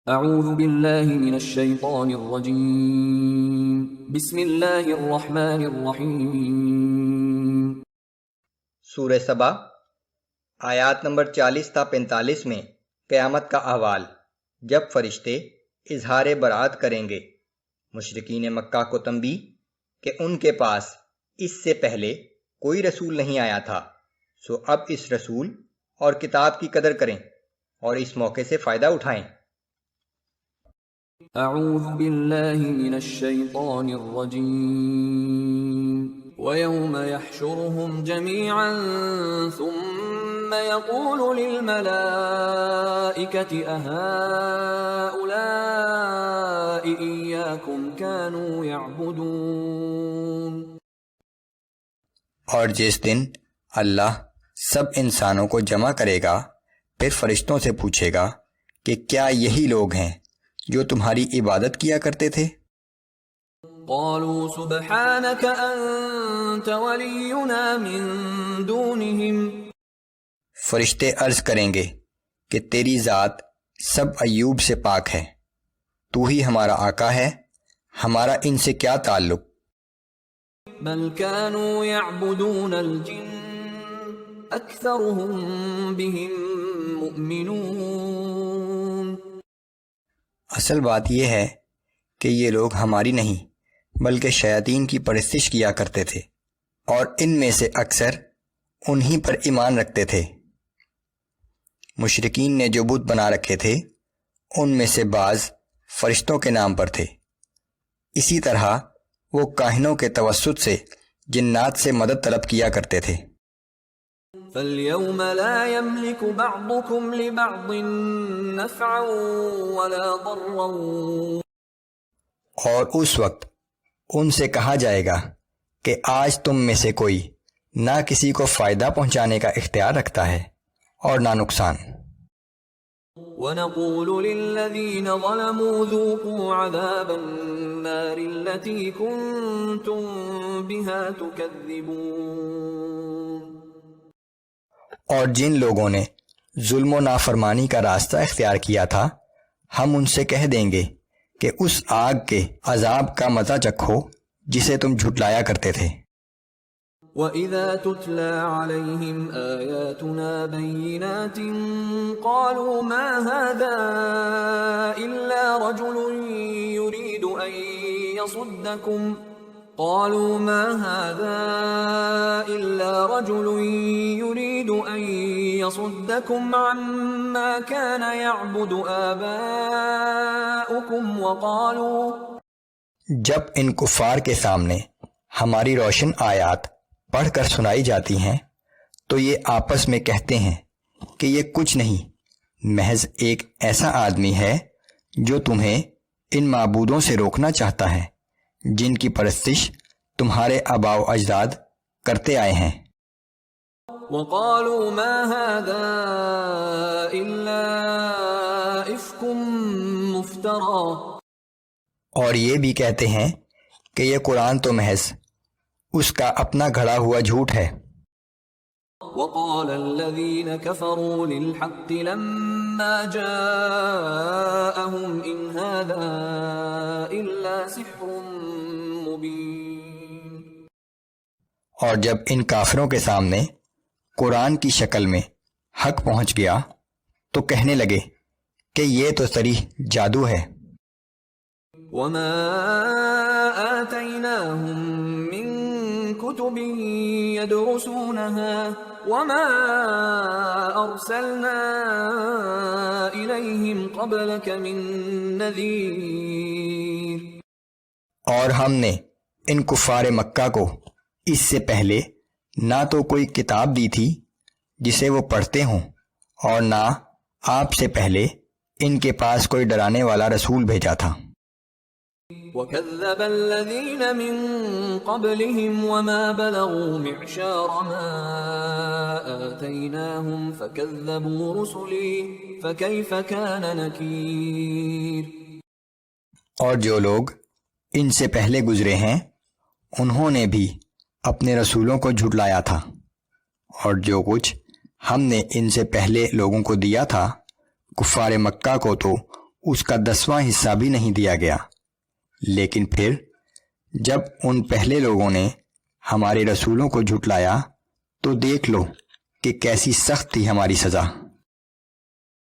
اعوذ باللہ من الشیطان الرجیم بسم اللہ الرحمن الرحیم۔ سورہ سبا آیات نمبر 40 تا 45 میں قیامت کا احوال، جب فرشتے اظہار برات کریں گے۔ مشرکین مکہ کو تنبیہ کہ ان کے پاس اس سے پہلے کوئی رسول نہیں آیا تھا، سو اب اس رسول اور کتاب کی قدر کریں اور اس موقع سے فائدہ اٹھائیں۔ اعوذ باللہ من الشیطان الرجیم۔ وَيَوْمَ يَحْشُرُهُمْ جَمِيعًا ثُمَّ يَقُولُ لِلْمَلَائِكَةِ أَهَٰؤُلَاءِ إِيَّاكُمْ كَانُوا يَعْبُدُونَ۔ اور جس دن اللہ سب انسانوں کو جمع کرے گا، پھر فرشتوں سے پوچھے گا کہ کیا یہی لوگ ہیں جو تمہاری عبادت کیا کرتے تھے؟ قالوا سبحانك انت ولينا من دونهم۔ فرشتے عرض کریں گے کہ تیری ذات سب ایوب سے پاک ہے، تو ہی ہمارا آقا ہے، ہمارا ان سے کیا تعلق؟ بل كانوا يعبدون الجن اكثرهم بهم مؤمنون۔ اصل بات یہ ہے کہ یہ لوگ ہماری نہیں بلکہ شیاطین کی پرستش کیا کرتے تھے، اور ان میں سے اکثر انہی پر ایمان رکھتے تھے۔ مشرکین نے جو بت بنا رکھے تھے ان میں سے بعض فرشتوں کے نام پر تھے، اسی طرح وہ کاہنوں کے توسط سے جنات سے مدد طلب کیا کرتے تھے۔ فَالْيَوْمَ لَا يَمْلِكُ بَعْضُكُمْ لِبَعْضٍ نَفْعًا وَلَا ضَرًّا۔ اور اس وقت ان سے کہا جائے گا کہ آج تم میں سے کوئی نہ کسی کو فائدہ پہنچانے کا اختیار رکھتا ہے اور نہ نقصان۔ وَنَقُولُ لِلَّذِينَ ظَلَمُوا ذُوقُوا عَذَابَ النَّارِ الَّتِي كُنتُم بِهَا تُكَذِّبُونَ۔ اور جن لوگوں نے ظلم و نافرمانی کا راستہ اختیار کیا تھا، ہم ان سے کہہ دیں گے کہ اس آگ کے عذاب کا مزہ چکھو جسے تم جھٹلایا کرتے تھے۔ وَإِذَا تُتْلَى عَلَيْهِمْ آيَاتُنَا بَيِّنَاتٍ قَالُوا مَا هَذَا إِلَّا رَجُلٌ يُرِيدُ أَن يَصُدَّكُمْ عَمَّا كَانَ يَعْبُدُ آبَاؤُكُمْ جب ان کفار کے سامنے ہماری روشن آیات پڑھ کر سنائی جاتی ہیں تو یہ آپس میں کہتے ہیں کہ یہ کچھ نہیں، محض ایک ایسا آدمی ہے جو تمہیں ان معبودوں سے روکنا چاہتا ہے جن کی پرستش تمہارے آباء و اجداد کرتے آئے ہیں۔ وَقَالُوا مَا هَذَا إِلَّا إِفْكٌ مُفْتَرًى۔ اور یہ بھی کہتے ہیں کہ یہ قرآن تو محض اس کا اپنا گھڑا ہوا جھوٹ ہے۔ وَقَالَ الَّذِينَ كَفَرُوا لِلْحَقِّ لَمَّا جَاءَهُمْ إِنْ هَذَا إِلَّا سِحْرٌ مُبِينٌ۔ اور جب ان کافروں کے سامنے قرآن کی شکل میں حق پہنچ گیا تو کہنے لگے کہ یہ تو صریح جادو ہے۔ وَمَا آتَيْنَاهُم مِّن كُتُبٍ يَدْرُسُونَهَا وَمَا أَرْسَلْنَا إِلَيْهِمْ قَبْلَكَ مِن نَّذِيرٍ۔ اور ہم نے ان کفار مکہ کو اس سے پہلے نہ تو کوئی کتاب دی تھی جسے وہ پڑھتے ہوں، اور نہ آپ سے پہلے ان کے پاس کوئی ڈرانے والا رسول بھیجا تھا۔ وَكَذَّبَ الَّذِينَ مِن قَبْلِهِمْ وَمَا بَلَغُوا مِعْشَارَ مَا آتَيْنَاهُمْ فَكَذَّبُوا رُسُلِي فَكَيْفَ كَانَ نَكِيرِ۔ اور جو لوگ ان سے پہلے گزرے ہیں انہوں نے بھی اپنے رسولوں کو جھٹلایا تھا، اور جو کچھ ہم نے ان سے پہلے لوگوں کو دیا تھا کفار مکہ کو تو اس کا 10واں حصہ بھی نہیں دیا گیا۔ لیکن پھر جب ان پہلے لوگوں نے ہمارے رسولوں کو جھٹلایا تو دیکھ لو کہ کیسی سخت تھی ہماری سزا۔